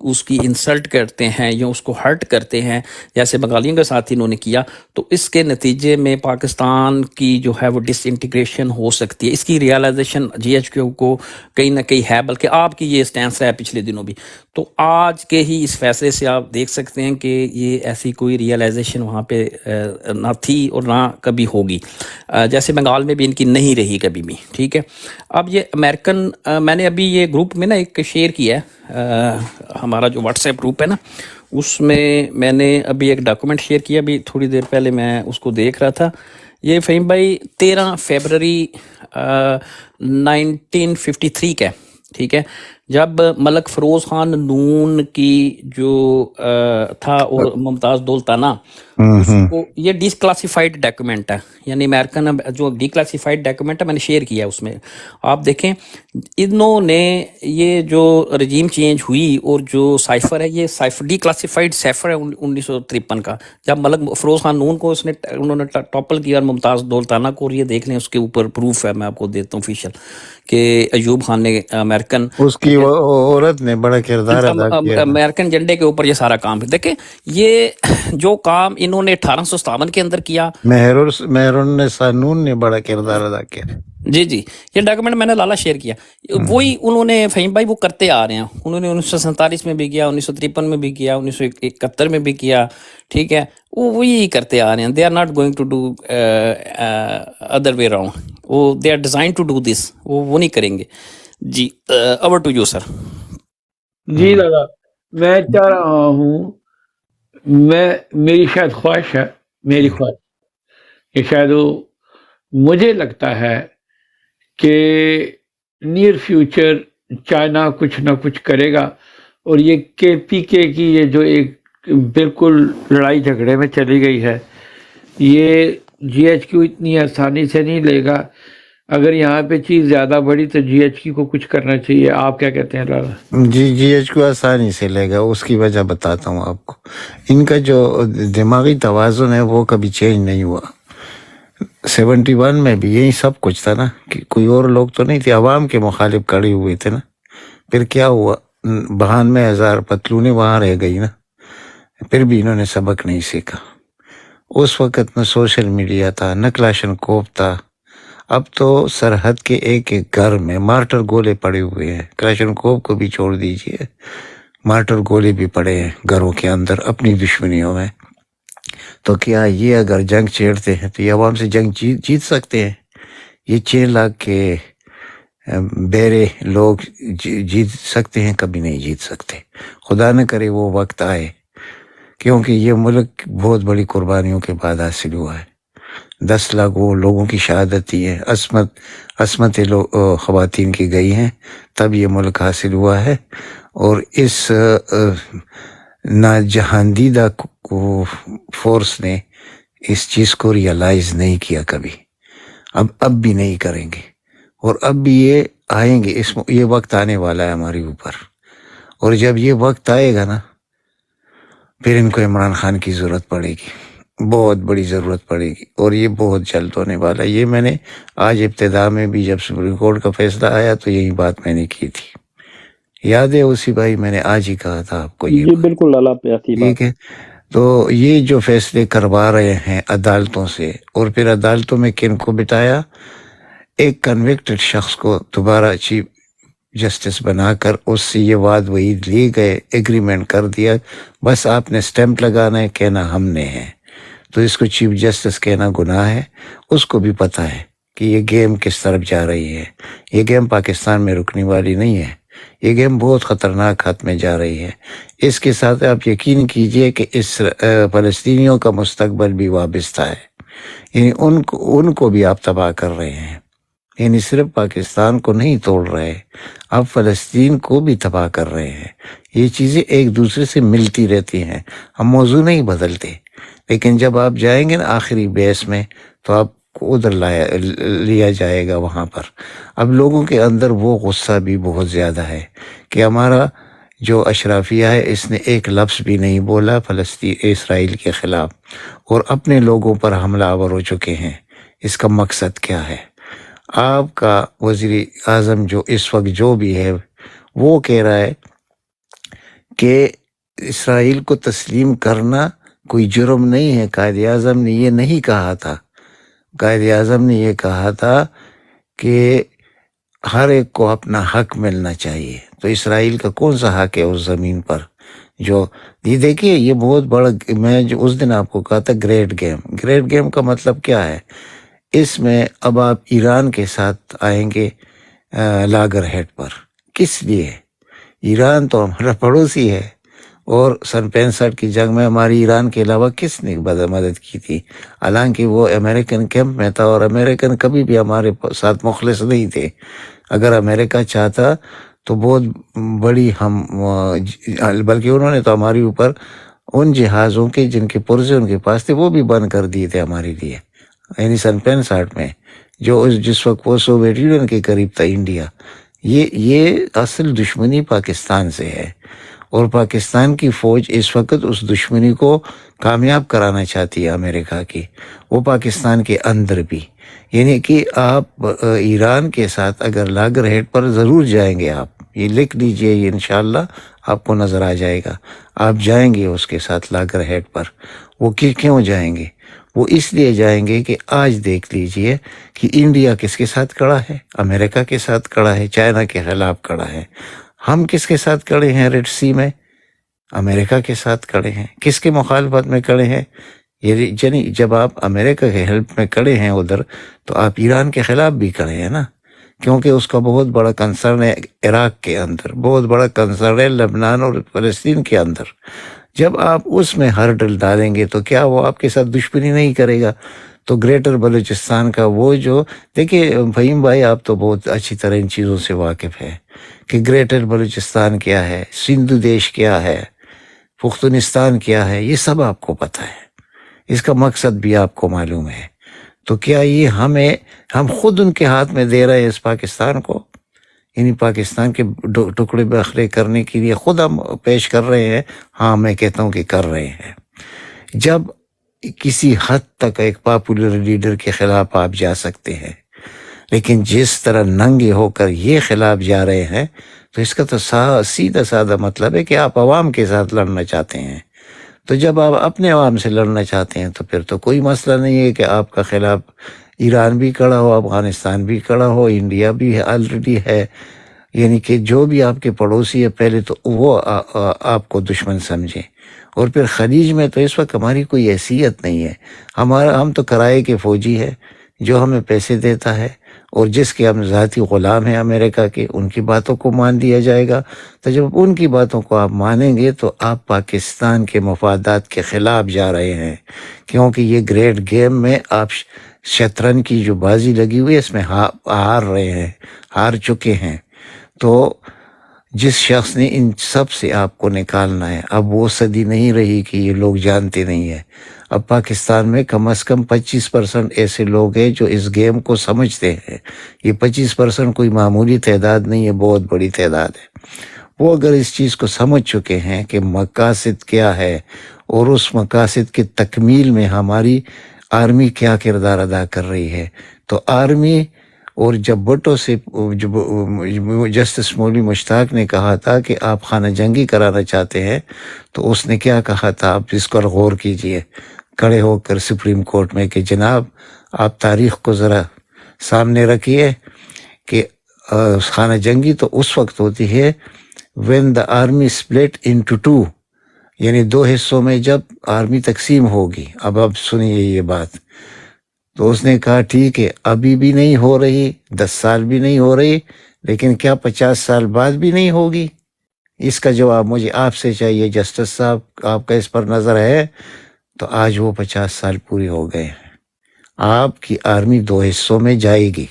اس کی انسلٹ کرتے ہیں یا اس کو ہرٹ کرتے ہیں جیسے بنگالیوں کے ساتھ انہوں نے کیا، تو اس کے نتیجے میں پاکستان کی جو ہے وہ ڈس انٹیگریشن ہو سکتی ہے۔ اس کی ریئلائزیشن جی ایچ کیو کو کہیں نہ کہیں ہے، بلکہ آپ کی یہ سٹینس ہے پچھلے دنوں بھی۔ تو آج کے ہی اس فیصلے سے آپ دیکھ سکتے ہیں کہ یہ ایسی کوئی ریئلائزیشن وہاں پہ نہ تھی اور نہ کبھی ہوگی، جیسے بنگال میں بھی ان کی نہیں رہی کبھی بھی، ٹھیک ہے۔ اب یہ امریکن، میں نے ابھی یہ گروپ میں نا ایک شیئر کیا ہے، ہمارا جو واٹس ایپ گروپ ہے نا، اس میں نے ابھی ایک ڈاکومنٹ شیئر کیا، ابھی تھوڑی دیر پہلے میں اس کو دیکھ رہا تھا۔ یہ فہیم بھائی 13 فیبرری 1953 کا ہے، ٹھیک ہے، جب ملک فیروز خان نون کی جو تھا اور ممتاز دولتانہ، اس کو یہ ڈی کلاسیفائڈ ڈاکومنٹ ہے، یعنی امریکن جو ڈی کلاسیفائڈ ڈاکومنٹ ہے، میں نے شیئر کیا ہے، اس میں آپ دیکھیں انہوں نے یہ جو رجیم چینج ہوئی اور جو سائفر ہے، یہ سائفر ڈی کلاسیفائڈ سائفر ہے 1953 کا، جب ملک فیروز خان نون کو انہوں نے ٹاپل کیا اور ممتاز دولتانہ کو، اور یہ دیکھ لیں اس کے اوپر پروف ہے، میں آپ کو دیتا ہوں آفیشیل، کہ ایوب خان نے امریکن اس کی عورت نے بڑا کردار ادا کیا، امریکن جھنڈے کے اوپر یہ سارا کام دیکھیں، یہ جو کام انہوں نے 1857 کے اندر کیا، مہرون سانون نے بڑا کردار ادا کیا۔ جی جی، یہ ڈاکومنٹ میں نے لالا شیئر کیا، وہی انہوں نے فہیم بھائی وہ کرتے آ رہے ہیں، انہوں نے 1947 میں بھی کیا، 1953 میں بھی کیا، 1971 میں بھی کیا، ٹھیک ہے، وہ وہی کرتے آ رہے ہیں۔ They are not going to do other way around, وہ they are designed to do this, وہ نہیں کریں گے۔ جی اوور ٹو یو سر۔ جی لالا، میں چاہ رہا ہوں، میری شاید خواہش ہے، میری خواہش کہ شاید وہ، مجھے لگتا ہے کہ نیئر فیوچر چائنا کچھ نہ کچھ کرے گا، اور یہ کے پی کے کی یہ جو ایک بالکل لڑائی جھگڑے میں چلی گئی ہے، یہ جی ایچ کیو اتنی آسانی سے نہیں لے گا۔ اگر یہاں پہ چیز زیادہ بڑھی تو جی ایچ کیو کو کچھ کرنا چاہیے۔ آپ کیا کہتے ہیں لالا؟ جی ایچ کو آسانی سے لے گا، اس کی وجہ بتاتا ہوں آپ کو۔ ان کا جو دماغی توازن ہے وہ کبھی چینج نہیں ہوا۔ 71 میں بھی یہی سب کچھ تھا نا، کہ کوئی اور لوگ تو نہیں تھے، عوام کے مخالف کھڑے ہوئے تھے نا۔ پھر کیا ہوا، 92,000 پتلونیں وہاں رہ گئی نا، پھر بھی انہوں نے سبق نہیں سیکھا۔ اس وقت نہ سوشل میڈیا تھا، نہ کلاشنکوف تھا۔ اب تو سرحد کے ایک ایک گھر میں مارٹر گولے پڑے ہوئے ہیں، کلاشنکوف کو بھی چھوڑ دیجئے، مارٹر گولے بھی پڑے ہیں گھروں کے اندر اپنی دشمنیوں میں۔ تو کیا یہ اگر جنگ چھیڑتے ہیں تو یہ عوام سے جنگ جیت سکتے ہیں؟ یہ 6 لاکھ کے بیرے لوگ جیت سکتے ہیں؟ کبھی نہیں جیت سکتے۔ خدا نہ کرے وہ وقت آئے، کیونکہ یہ ملک بہت بڑی قربانیوں کے بعد حاصل ہوا ہے۔ 10 لاکھ وہ لوگوں کی شہادت ہی ہے، عصمت خواتین کی گئی ہیں، تب یہ ملک حاصل ہوا ہے۔ اور اس ناجہاندیدہ فورس نے اس چیز کو ریئلائز نہیں کیا کبھی، اب بھی نہیں کریں گے، اور اب بھی یہ آئیں گے، یہ وقت آنے والا ہے ہمارے اوپر۔ اور جب یہ وقت آئے گا نا، پھر ان کو عمران خان کی ضرورت پڑے گی، بہت بڑی ضرورت پڑے گی، اور یہ بہت جلد ہونے والا ہے۔ یہ میں نے آج ابتدا میں بھی جب سپریم کورٹ کا فیصلہ آیا تو یہی بات میں نے کی تھی، یاد ہے اسی بھائی، میں نے آج ہی کہا تھا آپ کو یہ جی بالکل لالا، ٹھیک ہے۔ تو یہ جو فیصلے کروا رہے ہیں عدالتوں سے، اور پھر عدالتوں میں کن کو بٹایا؟ ایک کنوکٹڈ شخص کو دوبارہ چیف جسٹس بنا کر اس سے یہ وعد وعید لیے گئے، ایگریمنٹ کر دیا، بس آپ نے سٹیمپ لگانا ہے، کہنا ہم نے ہے۔ تو اس کو چیف جسٹس کہنا گناہ ہے۔ اس کو بھی پتہ ہے کہ یہ گیم کس طرف جا رہی ہے، یہ گیم پاکستان میں رکنے والی نہیں ہے، یہ گیم بہت خطرناک خط میں جا رہی ہے۔ اس کے ساتھ آپ یقین کیجئے کہ اس فلسطینیوں کا مستقبل بھی وابستہ ہے، یعنی ان کو بھی آپ تباہ کر رہے ہیں، یعنی صرف پاکستان کو نہیں توڑ رہے، آپ فلسطین کو بھی تباہ کر رہے ہیں۔ یہ چیزیں ایک دوسرے سے ملتی رہتی ہیں، ہم موضوع نہیں بدلتے، لیکن جب آپ جائیں گے نا آخری بیس میں تو آپ کو ادھر لیا جائے گا وہاں پر۔ اب لوگوں کے اندر وہ غصہ بھی بہت زیادہ ہے کہ ہمارا جو اشرافیہ ہے اس نے ایک لفظ بھی نہیں بولا اسرائیل کے خلاف، اور اپنے لوگوں پر حملہ آور ہو چکے ہیں۔ اس کا مقصد کیا ہے؟ آپ کا وزیر اعظم جو اس وقت جو بھی ہے وہ کہہ رہا ہے کہ اسرائیل کو تسلیم کرنا کوئی جرم نہیں ہے. قائد اعظم نے یہ نہیں کہا تھا. قائد اعظم نے یہ کہا تھا کہ ہر ایک کو اپنا حق ملنا چاہیے. تو اسرائیل کا کون سا حق ہے اس زمین پر؟ جو یہ دیکھیے، یہ بہت بڑا، میں جو اس دن آپ کو کہا تھا گریٹ گیم. گریٹ گیم کا مطلب کیا ہے؟ اس میں اب آپ ایران کے ساتھ آئیں گے لاگر ہیڈ پر. کس لیے؟ ایران تو ہمارا پڑوسی ہے، اور سن 65 کی جنگ میں ہماری ایران کے علاوہ کس نے مدد کی تھی؟ حالانکہ وہ امریکن کیمپ میں تھا، اور امریکن کبھی بھی ہمارے ساتھ مخلص نہیں تھے. اگر امریکہ چاہتا تو بہت بڑی بلکہ انہوں نے تو ہمارے اوپر ان جہازوں کے جن کے پرزے ان کے پاس تھے وہ بھی بند کر دیے تھے ہمارے لیے، یعنی سن 65 میں، جس وقت وہ سوویت یونین کے قریب تھا انڈیا. یہ اصل دشمنی پاکستان سے ہے، اور پاکستان کی فوج اس وقت اس دشمنی کو کامیاب کرانا چاہتی ہے امریکہ کی، وہ پاکستان کے اندر بھی. یعنی کہ آپ ایران کے ساتھ اگر لاگر ہیڈ پر ضرور جائیں گے، آپ یہ لکھ لیجئے، یہ انشاءاللہ آپ کو نظر آ جائے گا. آپ جائیں گے اس کے ساتھ لاگر ہیڈ پر. وہ کیوں جائیں گے؟ وہ اس لیے جائیں گے کہ آج دیکھ لیجئے کہ انڈیا کس کے ساتھ کھڑا ہے؟ امریکہ کے ساتھ کھڑا ہے، چائنا کے خلاف کھڑا ہے. ہم کس کے ساتھ کھڑے ہیں ریڈ سی میں؟ امریکہ کے ساتھ کھڑے ہیں. کس کے مخالفت میں کھڑے ہیں؟ یعنی جب آپ امریکہ کے ہیلپ میں کھڑے ہیں ادھر، تو آپ ایران کے خلاف بھی کھڑے ہیں نا، کیونکہ اس کا بہت بڑا کنسرن ہے عراق کے اندر، بہت بڑا کنسرن ہے لبنان اور فلسطین کے اندر. جب آپ اس میں ہرڈل ڈالیں گے تو کیا وہ آپ کے ساتھ دشمنی نہیں کرے گا؟ تو گریٹر بلوچستان کا وہ جو دیکھیے فہیم بھائی، آپ تو بہت اچھی طرح ان چیزوں سے واقف ہے کہ گریٹر بلوچستان کیا ہے، سندھ دیش کیا ہے، پختونستان کیا ہے، یہ سب آپ کو پتہ ہے. اس کا مقصد بھی آپ کو معلوم ہے. تو کیا یہ ہم خود ان کے ہاتھ میں دے رہے ہیں اس پاکستان کو؟ یعنی پاکستان کے ٹکڑے بکھرے کرنے کے لیے خود ہم پیش کر رہے ہیں؟ ہاں، میں کہتا ہوں کہ کر رہے ہیں. جب کسی حد تک ایک پاپولر لیڈر کے خلاف آپ جا سکتے ہیں، لیکن جس طرح ننگے ہو کر یہ خلاف جا رہے ہیں، تو اس کا تو سیدھا سادہ مطلب ہے کہ آپ عوام کے ساتھ لڑنا چاہتے ہیں. تو جب آپ اپنے عوام سے لڑنا چاہتے ہیں تو پھر تو کوئی مسئلہ نہیں ہے کہ آپ کا خلاف ایران بھی کھڑا ہو، افغانستان بھی کھڑا ہو، انڈیا بھی آلریڈی ہے. یعنی کہ جو بھی آپ کے پڑوسی ہے پہلے تو وہ آپ کو دشمن سمجھیں. اور پھر خلیج میں تو اس وقت ہماری کوئی حیثیت نہیں ہے. ہم تو کرائے کے فوجی ہے، جو ہمیں پیسے دیتا ہے اور جس کے ہم ذاتی غلام ہیں امریکہ کے، ان کی باتوں کو مان دیا جائے گا. تو جب ان کی باتوں کو آپ مانیں گے تو آپ پاکستان کے مفادات کے خلاف جا رہے ہیں، کیونکہ یہ گریٹ گیم میں آپ شطرنج کی جو بازی لگی ہوئی ہے اس میں ہار رہے ہیں، ہار چکے ہیں. تو جس شخص نے ان سب سے آپ کو نکالنا ہے، اب وہ صدی نہیں رہی کہ یہ لوگ جانتے نہیں ہیں. اب پاکستان میں کم از کم 25% ایسے لوگ ہیں جو اس گیم کو سمجھتے ہیں. یہ 25% کوئی معمولی تعداد نہیں ہے، بہت بڑی تعداد ہے. وہ اگر اس چیز کو سمجھ چکے ہیں کہ مقاصد کیا ہے اور اس مقاصد کی تکمیل میں ہماری آرمی کیا کردار ادا کر رہی ہے، تو آرمی، اور جب بھٹو سے جسٹس مولوی مشتاق نے کہا تھا کہ آپ خانہ جنگی کرانا چاہتے ہیں، تو اس نے کیا کہا تھا؟ آپ اس پر غور کیجئے کھڑے ہو کر سپریم کورٹ میں کہ جناب آپ تاریخ کو ذرا سامنے رکھیے کہ خانہ جنگی تو اس وقت ہوتی ہے when the army split into two، یعنی 2 حصوں میں جب آرمی تقسیم ہوگی. اب سنیے یہ بات. تو اس نے کہا ٹھیک ہے، ابھی بھی نہیں ہو رہی، 10 سال بھی نہیں ہو رہی، لیکن کیا 50 سال بعد بھی نہیں ہوگی؟ اس کا جواب مجھے آپ سے چاہیے جسٹس صاحب. آپ کا اس پر نظر ہے؟ تو آج وہ 50 سال پوری ہو گئے ہیں. آپ کی آرمی 2 حصوں میں جائے گی،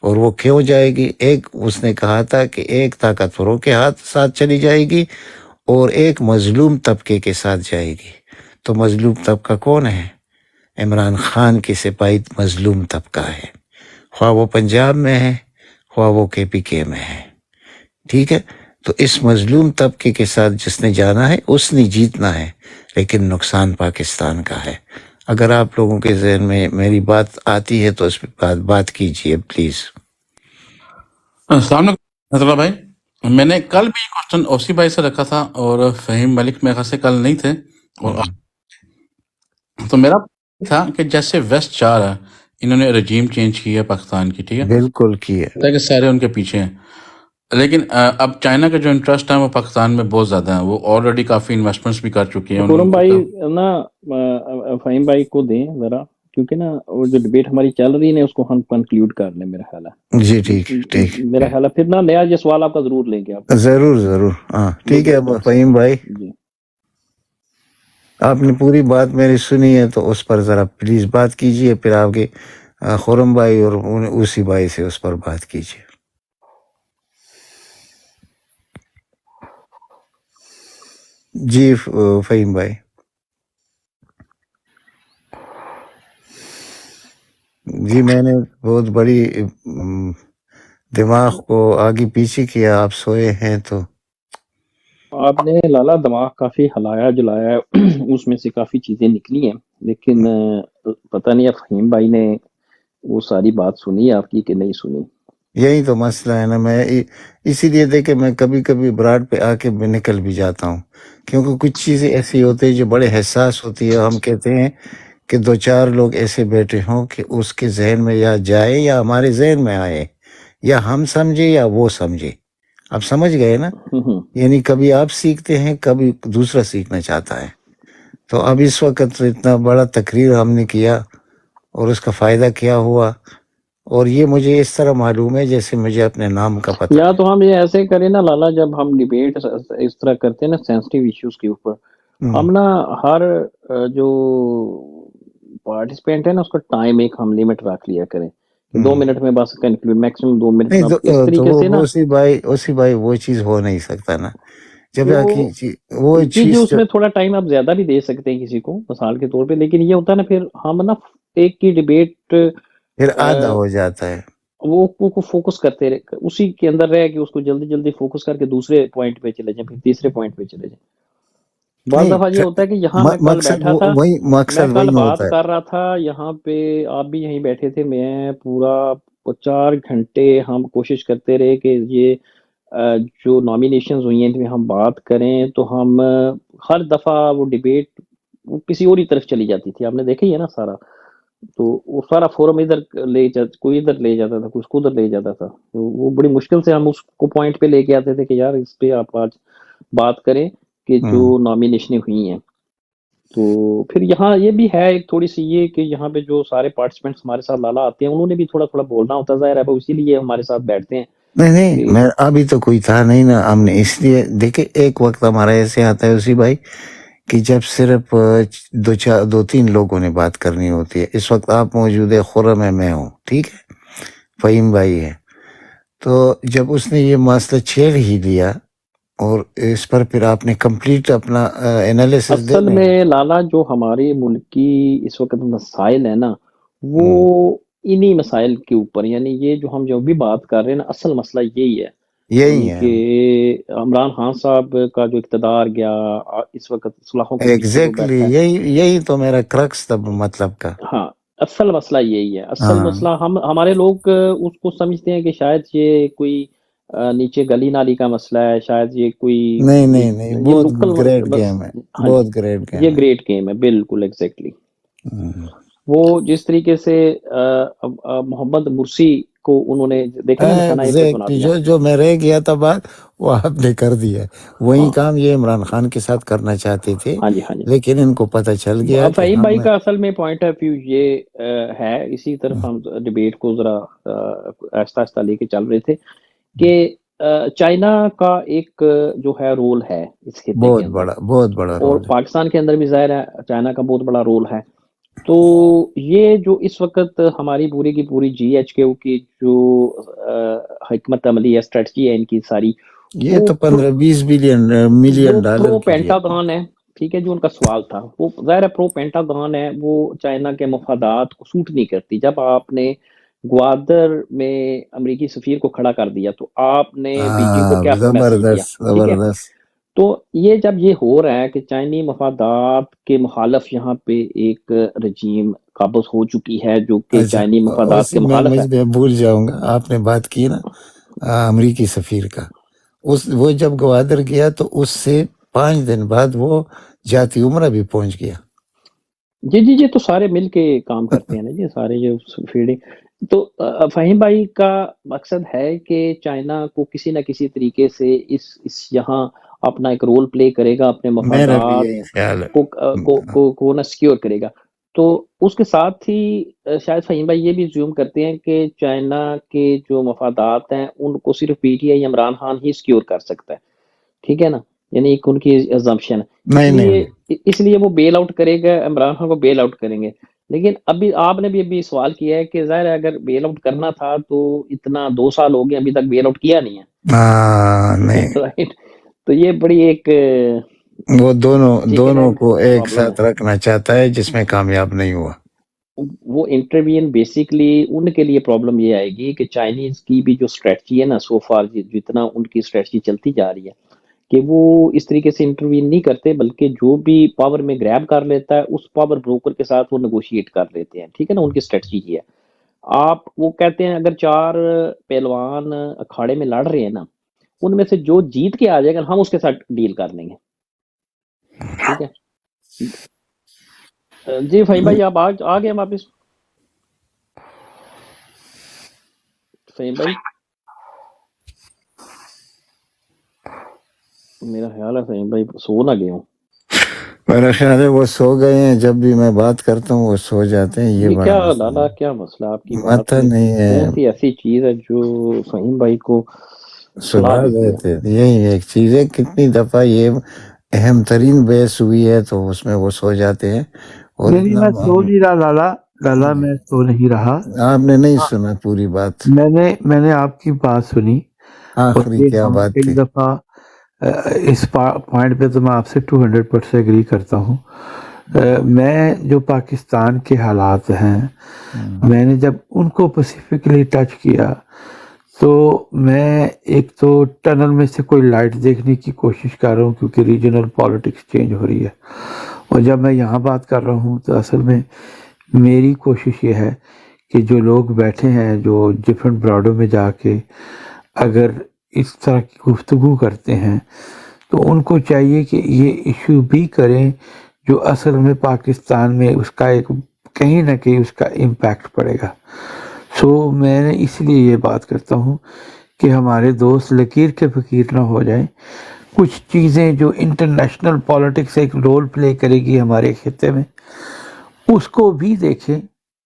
اور وہ کیوں جائے گی؟ ایک اس نے کہا تھا کہ ایک طاقتوروں کے ساتھ چلی جائے گی اور ایک مظلوم طبقے کے ساتھ جائے گی. تو مظلوم طبقہ کون ہے؟ عمران خان کی سپاہی مظلوم طبقہ ہے، خواہ وہ پنجاب میں ہے خواہ وہ KPK میں ہے. ٹھیک ہے، تو اس مظلوم طبقے کے ساتھ جس نے جانا ہے اس نے جیتنا ہے، لیکن نقصان پاکستان کا ہے. اگر آپ لوگوں کے ذہن میں میری بات آتی ہے تو اس پہ بات کیجیے پلیز. السلام علیکم حضرت بھائی. میں نے کل بھی کوشچن اوسی بھائی سے رکھا تھا اور فہیم ملک میرے خیال سے کل نہیں تھے، اور تو میرا تھا کہ جیسے ویسٹ چاہ رہا ہے، انہوں نے رجیم چینج کی ہے پاکستان کی، ٹھیک ہے، بالکل کیے. پتہ ہے کہ سارے ان کے پیچھے ہیں، لیکن اب چائنا کا جو انٹرسٹ ہے وہ پاکستان میں بہت زیادہ ہے، وہ آلریڈی کافی انویسٹمنٹس بھی کر چکی ہیں. خرم بھائی نا فہیم بھائی کو دیں ذرا، کیونکہ نا وہ جو ڈبیٹ ہماری چل رہی ہے اس کو ہم کنکلوڈ کر لیں میرا خیال ہے. جی ٹھیک ٹھیک، میرا خیال ہے پھر نا نیا یہ سوال آپ کا ضرور لیں گے آپ. ضرور ضرور. ہاں ٹھیک ہے فہیم بھائی، جی آپ نے پوری بات میری سنی ہے تو اس پر ذرا پلیز بات کیجئے، پھر آپ کے خرم بھائی اور اسی بھائی سے اس پر بات کیجئے. جی فہیم بھائی. جی میں نے بہت بڑی دماغ کو آگے پیچھے کیا، آپ سوئے ہیں تو آپ نے لالا دماغ کافی ہلایا جلایا، اس میں سے کافی چیزیں نکلی ہیں، لیکن پتہ نہیں فہیم بھائی نے وہ ساری بات سنی آپ کی کہ نہیں سنی. یہی تو مسئلہ ہے نا. میں اسی لیے دیکھے میں کبھی کبھی براڈ پہ آ کے نکل بھی جاتا ہوں، کیونکہ کچھ چیزیں ایسی ہوتی ہیں جو بڑے حساس ہوتی ہے. ہم کہتے ہیں کہ 2-4 لوگ ایسے بیٹھے ہوں کہ اس کے ذہن میں یا جائے یا ہمارے ذہن میں آئے، یا ہم سمجھے یا وہ سمجھے. آپ سمجھ گئے نا؟ یعنی کبھی آپ سیکھتے ہیں، کبھی دوسرا سیکھنا چاہتا ہے. تو اب اس وقت اتنا بڑا تقریر ہم نے کیا اور اس کا فائدہ کیا ہوا، اور یہ مجھے اس طرح معلوم ہے جیسے مجھے اپنے نام کا پتہ یا ہے. تو ہم یہ ایسے کریں نا لالا، جب ہم ڈیبیٹ اس طرح کرتے ہیں نا سینسٹیو ایشوز کے اوپر، ہم نا ہر جو پارٹیسپینٹ ہے نا اس کا ٹائم ایک ہم لیمٹ رکھ لیا کریں، 2 منٹ میں بس کنکلوڈ، میکسیمم 2 منٹ نہیں میں. اس تو طریقے سے نا اسی بھائی وہ چیز ہو نہیں سکتا نا. جب وہ جی چیز اس میں تھوڑا ٹائم آپ زیادہ بھی دے سکتے ہیں کسی کو مثال کے طور پہ، لیکن یہ ہوتا ہے نا پھر ہم نا ایک کی ڈیبیٹ پھر آدھا ہو جاتا ہے. وہ کو فوکس کرتے رہے، اسی کے اندر رہ کہ اس کو جلدی جلدی فوکس کر کے دوسرے پوائنٹ پہ چلے جائیں، پھر تیسرے پوائنٹ پہ چلے جائیں. بعض دفعہ یہ ہوتا ہے کہ یہاں میں کل مقصد بیٹھا تھا، وہی میں مقصد کل وہی بات ہوتا ہے. کر رہا تھا یہاں پہ، آپ بھی یہیں بیٹھے تھے، میں پورا 4 گھنٹے ہم کوشش کرتے رہے کہ یہ جو نامینیشنز ہوئی ہیں ان میں ہم بات کریں، تو ہم ہر دفعہ وہ ڈیبیٹ کسی اور ہی طرف چلی جاتی تھی. آپ نے دیکھا ہی ہے نا سارا، تو وہ سارا فورم ادھر کوئی ادھر لے جاتا تھا، کوئی اس کو ادھر لے جاتا تھا. تو وہ بڑی مشکل سے ہم اس کو پوائنٹ پہ لے کے آتے تھے کہ یار اس پہ آپ آج بات کریں کہ جو نامینیشنیں ہوئی ہیں. تو پھر یہاں یہ بھی ہے ایک تھوڑی سی یہ کہ یہاں پہ جو سارے پارٹیسپینٹس ہمارے ساتھ لالا آتے ہیں انہوں نے بھی تھوڑا تھوڑا بولنا ہوتا ہے، ظاہر ہے اسی لیے ہمارے ساتھ بیٹھتے ہیں. نہیں میں ابھی تو کوئی تھا نہیں نا، ہم نے اس لیے دیکھے ایک وقت ہمارا ایسے آتا ہے اسی بھائی کہ جب صرف 2-3 لوگوں نے بات کرنی ہوتی ہے. اس وقت آپ موجود ہے، خرم ہے، میں ہوں، ٹھیک ہے، فہیم بھائی ہے. تو جب اس نے یہ مسئلہ چھیڑ ہی دیا اور اس پر پھر آپ نے کمپلیٹ اپنا انالیسس اصل میں لالا جو ہمارے ملک کی اس وقت مسائل ہیں نا وہ انہی مسائل کے اوپر، یعنی یہ جو ہم جو بھی بات کر رہے ہیں نا اصل مسئلہ یہی ہے، یہی ہے کہ عمران خان صاحب کا جو اقتدار گیا اس وقت صلاحوں کے پیچھے وہ ایگزیکٹلی بیٹھا ہے. یہی تو میرا کرکس تھا مطلب کا. ہاں اصل مسئلہ یہی ہے. اصل مسئلہ ہمارے لوگ اس کو سمجھتے ہیں کہ شاید یہ کوئی نیچے گلی نالی کا مسئلہ ہے، شاید یہ کوئی نہیں بہت گریٹ گیم ہے، بہت گریٹ گیم ہے، یہ گریٹ گیم ہے، بالکل ایگزیکٹلی. وہ جس طریقے سے محمد مرسی کو انہوں نے دیکھا نا نشانہ پہ بنا دیا، جو میں رہ گیا تھا بات وہ آپ نے کر دیا. وہی کام یہ عمران خان کے ساتھ کرنا چاہتے تھے، ہاں جی ہاں جی. لیکن ان کو پتہ چل گیا کہ فہیم بھائی کا اصل میں پوائنٹ آف ویو یہ ہے، اسی طرف ہم ڈیبیٹ کو ذرا آہستہ آہستہ لے کے چل رہے تھے کہ چائنا کا ایک جو ہے رول ہے اس خطے کے اندر، بہت بڑا اور رول ہے. پاکستان کے اندر بھی ظاہر ہے چائنا کا بہت بڑا رول ہے. تو یہ جو اس وقت ہماری پوری کی پوری جی ایچ کیو کی جو حکمت عملی ہے، اسٹریٹجی ہے ان کی ساری، یہ تو 15-20 ملین ڈالر پرو پینٹاگون ہے، ٹھیک ہے. جو ان کا سوال تھا وہ ظاہر ہے پرو پینٹاگون ہے، وہ چائنا کے مفادات کو سوٹ نہیں کرتی. جب آپ نے گوادر میں امریکی سفیر کو کھڑا کر دیا تو آپ نے بیجنگ کو کیا میسج دیا، ٹھیک ہے. تو یہ جب یہ ہو رہا ہے کہ چائنی مفادات کے مخالف یہاں پہ ایک رجیم قابض ہو چکی ہے جو کہ چائنی مفادات کے مخالف ہے. میں بھول جاؤں گا، آپ نے بات کی نا امریکی سفیر کا، وہ جب گوادر گیا تو اس سے 5 دن بعد وہ جاتی عمرہ بھی پہنچ گیا. جی تو سارے مل کے کام کرتے ہیں نا جی، سارے جو فیلڈنگ. تو فہیم بھائی کا مقصد ہے کہ چائنا کو کسی نہ کسی طریقے سے اس یہاں اپنا ایک رول پلے کرے گا، اپنے میرا بھی مفادات یہی خیال ہے. کو نہ سیکیور کرے گا. تو اس کے ساتھ ہی شاید فہیم بھائی یہ بھی زیوم کرتے ہیں کہ چائنا کے جو مفادات ہیں ان کو صرف P T I Imran Khan he secure کر سکتا ہے، ٹھیک ہے نا، یعنی ایک ان کی ازمپشن ہے. نہیں اس لیے وہ بیل آؤٹ کرے گا، عمران خان کو بیل آؤٹ کریں گے. لیکن ابھی آپ نے بھی ابھی سوال کیا ہے کہ ظاہر ہے اگر بیل آؤٹ کرنا تھا تو اتنا 2 سال ہو گئے ابھی تک بیل آؤٹ کیا نہیں نہیں ہے. رائٹ. تو یہ بڑی ایک وہ دونوں کو ایک پرابلم ساتھ ہے. رکھنا چاہتا ہے جس میں کامیاب نہیں ہوا. وہ انٹروین بیسکلی ان کے لیے پرابلم یہ آئے گی کہ چائنیز کی بھی جو اسٹریٹجی ہے نا سو فار، جتنا ان کی اسٹریٹجی چلتی جا رہی ہے کہ وہ اس طریقے سے انٹروین نہیں کرتے، بلکہ جو بھی پاور میں گریب کر لیتا ہے اس پاور بروکر کے ساتھ وہ نیگوشیٹ کر لیتے ہیں، ٹھیک ہے نا. ان کی اسٹریٹجی یہ ہے. آپ وہ کہتے ہیں اگر 4 پہلوان اکھاڑے میں لڑ رہے ہیں نا، ان میں سے جو جیت کے آ جائے گا ہم اس کے ساتھ ڈیل کر لیں گے، ٹھیک ہے. جی فہیم بھائی آپ آ گئے واپس. فہیم بھائی میرا خیال ہے فہیم بھائی سو نہ گئے ہوں. میرا خیال ہے وہ سو گئے ہیں، جب بھی میں بات کرتا ہوں وہ سو جاتے ہیں. یہ بڑا کیا مسئلہ لالا کیا مسئلہ آپ کی بات متا میں نہیں ہے. کون سی ایسی چیز ہے جو فہیم بھائی کو سلا سنا دیتی ہے؟ دیتے یہی ایک چیز ہے. کتنی دفعہ یہ اہم ترین بحث ہوئی ہے تو اس میں وہ سو جاتے ہیں. اور نہیں میں سو نہیں رہا لالا میں سو نہیں رہا. آپ نے نہیں سنا پوری بات. میں نے آپ کی بات سنی، آخری اور کیا بات تھی؟ ایک دفعہ اس پوائنٹ پہ تو میں آپ سے 200% ایگری کرتا ہوں. میں جو پاکستان کے حالات ہیں میں نے جب ان کو اسپیسیفکلی ٹچ کیا تو میں ایک تو ٹنل میں سے کوئی لائٹ دیکھنے کی کوشش کر رہا ہوں کیونکہ ریجنل پالیٹکس چینج ہو رہی ہے، اور جب میں یہاں بات کر رہا ہوں تو اصل میں میری کوشش یہ ہے کہ جو لوگ بیٹھے ہیں جو ڈفرینٹ براڈوں میں جا کے اگر اس طرح کی گفتگو کرتے ہیں تو ان کو چاہیے کہ یہ ایشو بھی کریں جو اصل میں پاکستان میں اس کا ایک کہیں نہ کہیں اس کا امپیکٹ پڑے گا. سو میں نے اس لیے یہ بات کرتا ہوں کہ ہمارے دوست لکیر کے فقیر نہ ہو جائیں. کچھ چیزیں جو انٹرنیشنل پالیٹکس ایک رول پلے کرے گی ہمارے خطے میں اس کو بھی دیکھیں،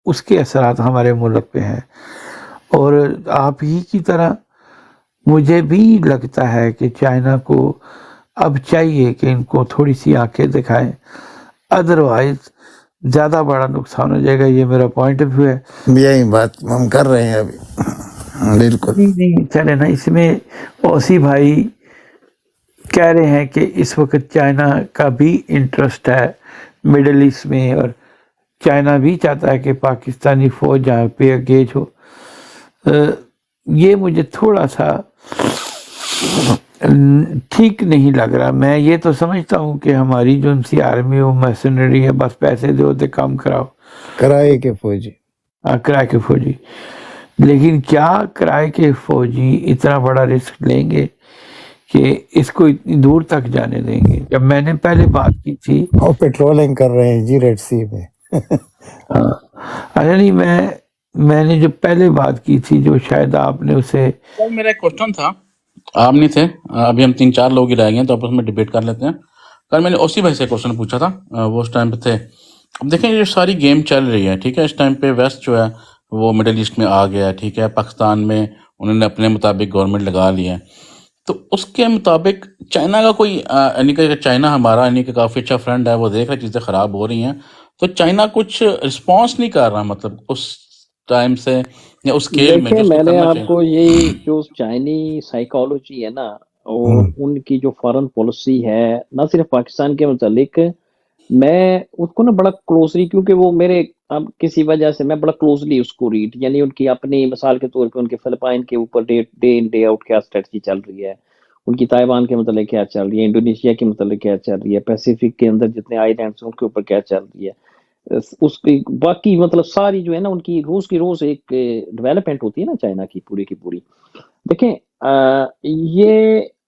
اس کے اثرات ہمارے ملک پہ ہیں. اور آپ ہی کی طرح مجھے بھی لگتا ہے کہ چائنا کو اب چاہیے کہ ان کو تھوڑی سی آنکھیں دکھائیں، ادروائز زیادہ بڑا نقصان ہو جائے گا. یہ میرا پوائنٹ آف ویو ہے. یہی بات ہم کر رہے ہیں ابھی. بالکل نہیں چلے نا، اس میں اوسی بھائی کہہ رہے ہیں کہ اس وقت چائنا کا بھی انٹرسٹ ہے مڈل ایسٹ میں، اور چائنا بھی چاہتا ہے کہ پاکستانی فوج جہاں پہ انگیج ہو. یہ مجھے تھوڑا سا ٹھیک نہیں لگ رہا. میں یہ تو سمجھتا ہوں کہ ہماری جو ان سی آرمی و میسنری ہے بس پیسے دو تے کام کراؤ، کرائے کے فوجی. کرائے کے فوجی. لیکن کیا کرائے کے فوجی اتنا بڑا رسک لیں گے کہ اس کو اتنی دور تک جانے دیں گے؟ جب میں نے پہلے بات کی تھی اور پیٹرولنگ کر رہے ہیں جی ریڈ سی میں. اچھا نہیں، میں نے جو پہلے بات کی تھی جو شاید آپ نے اسے کل میرا ایک کوشچن تھا، آپ نہیں تھے، ابھی ہم 3-4 لوگ ہی رہ گئے تو آپس میں ڈیبیٹ کر لیتے ہیں. کل میں نے اوسی بھائی سے کوشچن پوچھا تھا، وہ اس ٹائم پہ تھے. اب دیکھیں یہ ساری گیم چل رہی ہے، ٹھیک ہے، اس ٹائم پہ ویسٹ جو ہے وہ مڈل ایسٹ میں آ گیا ہے، ٹھیک ہے، پاکستان میں انہوں نے اپنے مطابق گورنمنٹ لگا لی ہے. تو اس کے مطابق چائنا کا کوئی یعنی کہ چائنا ہمارا یعنی کہ کافی اچھا فرینڈ ہے، وہ دیکھ رہے چیزیں خراب ہو رہی ہیں تو چائنا کچھ رسپانس نہیں کر رہا، مطلب اس ٹائم سے یا اس اسکیل میں جو دیکھیں اس کو میں نے کرنا آپ چاہیے. کو یہ جو چائنی سائیکالوجی ہے نا اور ان کی جو فارن پالیسی ہے نہ صرف پاکستان کے متعلق، میں اس کو نا بڑا کلوزلی، کیونکہ وہ میرے اب کسی وجہ سے میں بڑا کلوزلی اس کو ریڈ، یعنی ان کی اپنی مثال کے طور پہ ان کے فلپائن کے اوپر ڈے ان ڈے آؤٹ کیا اسٹریٹجی چل رہی ہے، ان کی تائیوان کے متعلق کیا چل رہی ہے، انڈونیشیا کے متعلق کیا چل رہی ہے، پیسیفک کے اندر جتنے آئی لینڈس ہیں ان کے اوپر کیا چل رہی ہے، اس کی باقی مطلب ساری جو ہے نا ان کی روز ایک ڈیولپمنٹ ہوتی ہے نا چائنا کی پوری کی پوری. دیکھیں یہ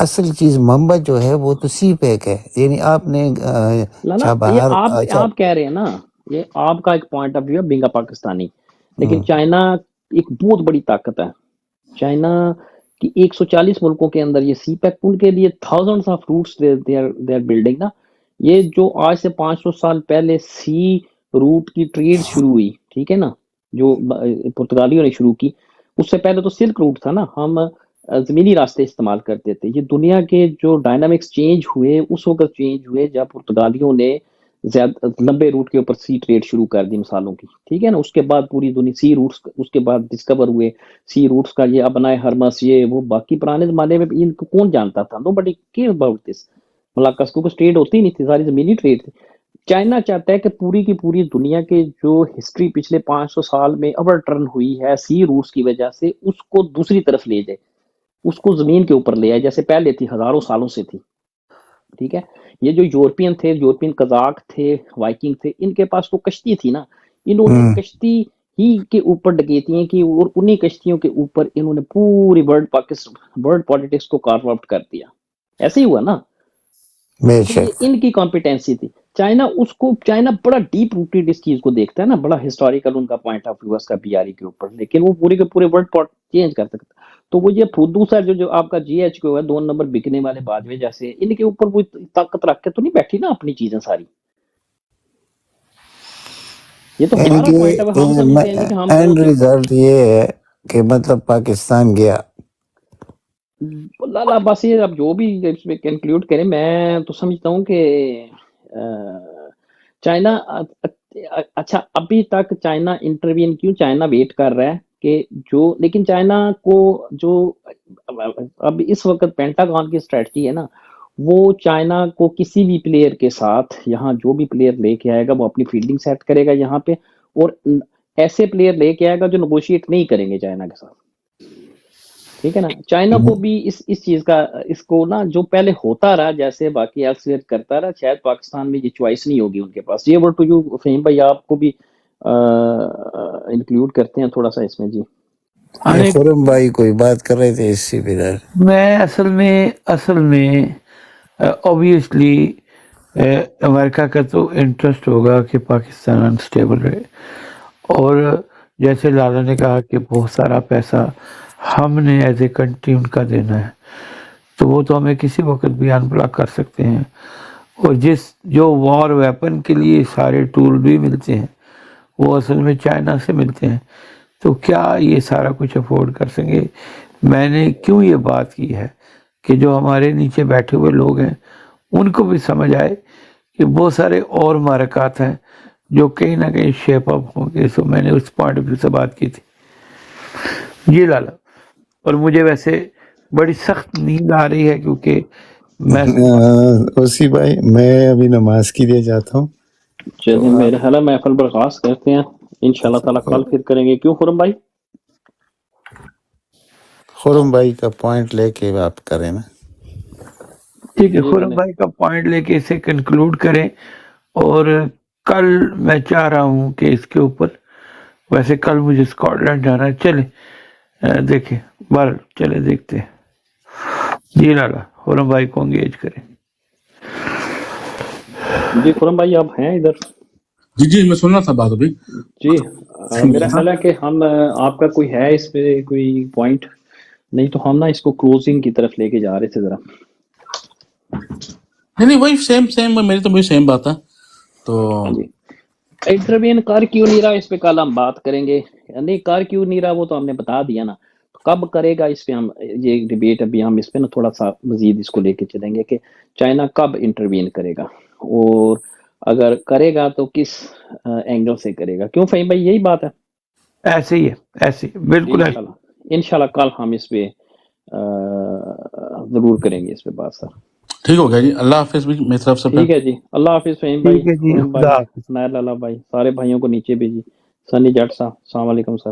اصل چیز منبع جو ہے وہ تو سی پیک ہے، یعنی آپ نے لالا یہ چابہار آپ کہہ رہے ہیں نا، یہ آپ کا ایک پوائنٹ آف ویو ہے بینگ پاکستانی، لیکن چائنا ایک بہت بڑی طاقت ہے. چائنا کی 140 ملکوں کے اندر یہ سی پیک، ان کے لیے thousands of routes they are building نا. یہ جو آج سے 500 سال پہلے سی روٹ کی ٹریڈ شروع ہوئی، ٹھیک ہے نا، جو پرتگالیوں نے شروع کی، اس سے پہلے تو سلک روٹ تھا نا، ہم زمینی راستے استعمال کرتے تھے. یہ دنیا کے جو ڈائنامکس چینج ہوئے اس وقت چینج ہوئے جب پرتگالیوں نے زیادہ لمبے روٹ کے اوپر سی ٹریڈ شروع کر دی مثالوں کی، ٹھیک ہے نا. اس کے بعد پوری دنیا سی روٹس اس کے بعد ڈسکور ہوئے، سی روٹس کا یہ ابنائے ہرمس، یہ وہ باقی پرانے زمانے میں ان کو کون جانتا تھا؟ نو بڈی کیئر اباؤٹ دس. ملاقات کو ٹریڈ ہوتی ہی نہیں تھی، ساری زمینی ٹریڈ تھی. چائنا چاہتا ہے کہ پوری کی پوری دنیا کے جو ہسٹری پچھلے 500 سال میں اوور ٹرن ہوئی ہے سی روٹس کی وجہ سے، اس کو دوسری طرف لے جائے، اس کو زمین کے اوپر لے آئے جیسے پہلے تھی، ہزاروں سالوں سے تھی. ٹھیک ہے. یہ جو یورپین تھے، یورپین قزاق تھے، وائکنگ تھے، ان کے پاس تو کشتی تھی نا، انہوں نے کشتی ہی کے اوپر ڈکیتیاں کی، اور انہی کشتیوں کے اوپر انہوں نے پوری ورلڈ پالیٹکس کو کارو آؤٹ کر دیا. ایسے ہی ہوا نا. بے تو یہ شک. ان کی کمپیٹنسی تھی. چائنا بڑا ڈیپ روٹیڈ اس چیز کو دیکھتا ہے نا، بڑا ہسٹوریکل ان کا پوائنٹ آف ویو اس کا بی آر ای کے اوپر، لیکن وہ پورے کے پورے ورلڈ چینج کر سکتا. تو وہ یہ دوسرا جو آپ کا جی ایچ کیو ہے، 2 نمبر بکنے والے باجوے جیسے، ان کے اوپر وہ طاقت رکھ کے تو نہیں بیٹھی نا اپنی چیزیں ساری. یہ تو یعنی ہمارا پوائنٹ ہے، ہم سمجھتے ہیں کہ ہم اینڈ ریزلٹ یہ ہے کہ مطلب پاکستان گیا. لالا بس یہ اب جو بھی اس میں کنکلوڈ کریں، میں تو سمجھتا ہوں کہ چائنا، اچھا ابھی تک چائنا انٹروین کیوں، چائنا ویٹ کر رہا ہے کہ جو، لیکن چائنا کو جو اب اس وقت پینٹاگون کی اسٹریٹجی ہے نا، وہ چائنا کو کسی بھی پلیئر کے ساتھ، یہاں جو بھی پلیئر لے کے آئے گا وہ اپنی فیلڈنگ سیٹ کرے گا یہاں پہ، اور ایسے پلیئر لے کے آئے گا جو نیگوشیٹ نہیں کریں گے چائنا کے ساتھ. ٹھیک ہے نا. چائنا کو بھی اس چیز کا، اس کو نا جو پہلے ہوتا رہا جیسے باقی ایلسویئر کرتا رہا، شاید پاکستان میں یہ چوائس نہیں ہوگی ان کے پاس. یہ ورڈ ٹو یو فہیم بھائی، آپ کو بھی انکلوڈ کرتے ہیں تھوڑا سا اس میں. جی خرم بھائی کوئی بات کر رہے تھے اس سے بھی. میں اصل میں اوبیسلی امریکہ کا تو انٹرسٹ ہوگا کہ پاکستان انسٹیبل رہے، اور جیسے لالا نے کہا کہ بہت سارا پیسہ ہم نے ایز اے کنٹری ان کا دینا ہے، تو وہ تو ہمیں کسی وقت بھی ان بلاک کر سکتے ہیں. اور جو وار ویپن کے لیے سارے ٹول بھی ملتے ہیں وہ اصل میں چائنا سے ملتے ہیں. تو کیا یہ سارا کچھ افورڈ کر سکیں گے؟ میں نے کیوں یہ بات کی ہے کہ جو ہمارے نیچے بیٹھے ہوئے لوگ ہیں ان کو بھی سمجھ آئے کہ بہت سارے اور معرکات ہیں جو کہیں نہ کہیں شیپ اپ ہوں گے. سو میں نے اس پوائنٹ آف ویو سے بات کی تھی. جی لالا. اور مجھے ویسے بڑی سخت نیند آ رہی ہے کیونکہ میں اسی بھائی میں ابھی نماز کے لیے جاتا ہوں. چلیے، میرا خیال ہے محفل برخاست کرتے ہیں، انشاءاللہ تعالیٰ کل پھر کریں گے. کیوں خرم بھائی؟ خرم بھائی کا پوائنٹ لے کے بات کریں نا. ٹھیک ہے، خرم بھائی کا پوائنٹ لے کے اسے کنکلوڈ کریں. اور کل میں چاہ رہا ہوں کہ اس کے اوپر، ویسے کل مجھے اسکاٹ لینڈ جانا ہے، چلے دیکھیں بار چلے دیکھتے ہیں. جی لالا، خرم بھائی کو انگیج کریں. جی خرم بھائی آپ ہیں ادھر؟ جی میں سن رہا تھا بات ابھی. جی میرا خیال ہے کہ ہم، آپ کا کوئی ہے اس پہ کوئی پوائنٹ؟ نہیں تو ہم نا اس کو کلوزنگ کی طرف لے کے جا رہے تھے ذرا. نہیں وہی سیم میری تو وہی سیم بات ہے. تو جی انٹروین کر کیوں نہیں رہا، اس پہ کل ہم بات کریں گے. نہیں کر کیوں نہیں رہا وہ تو ہم نے بتا دیا نا. کب کرے گا اس پہ ہم یہ ڈیبیٹ، ابھی ہم اس پہ نا تھوڑا سا مزید اس کو لے کے چلیں گے کہ چائنا کب انٹروین کرے گا، اور اگر کرے گا تو کس اینگل سے کرے گا. کیوں فہیم بھائی، یہی بات ہے؟ ایسے ہی ہے، ایسے ہی بالکل ایسے. انشاءاللہ کل ہم اس پہ ضرور کریں گے اس پہ بات. سر ٹھیک ہو گیا جی. اللہ حافظ بھی میری طرف سے. ٹھیک ہے جی، اللہ حافظ فہیم بھائی، ٹھیک ہے جی، خرم خدا بھائی، حافظ. نائر لالا بھائی، سارے بھائیوں کو نیچے بھیجی. سنی جٹ صاحب السلام علیکم سر.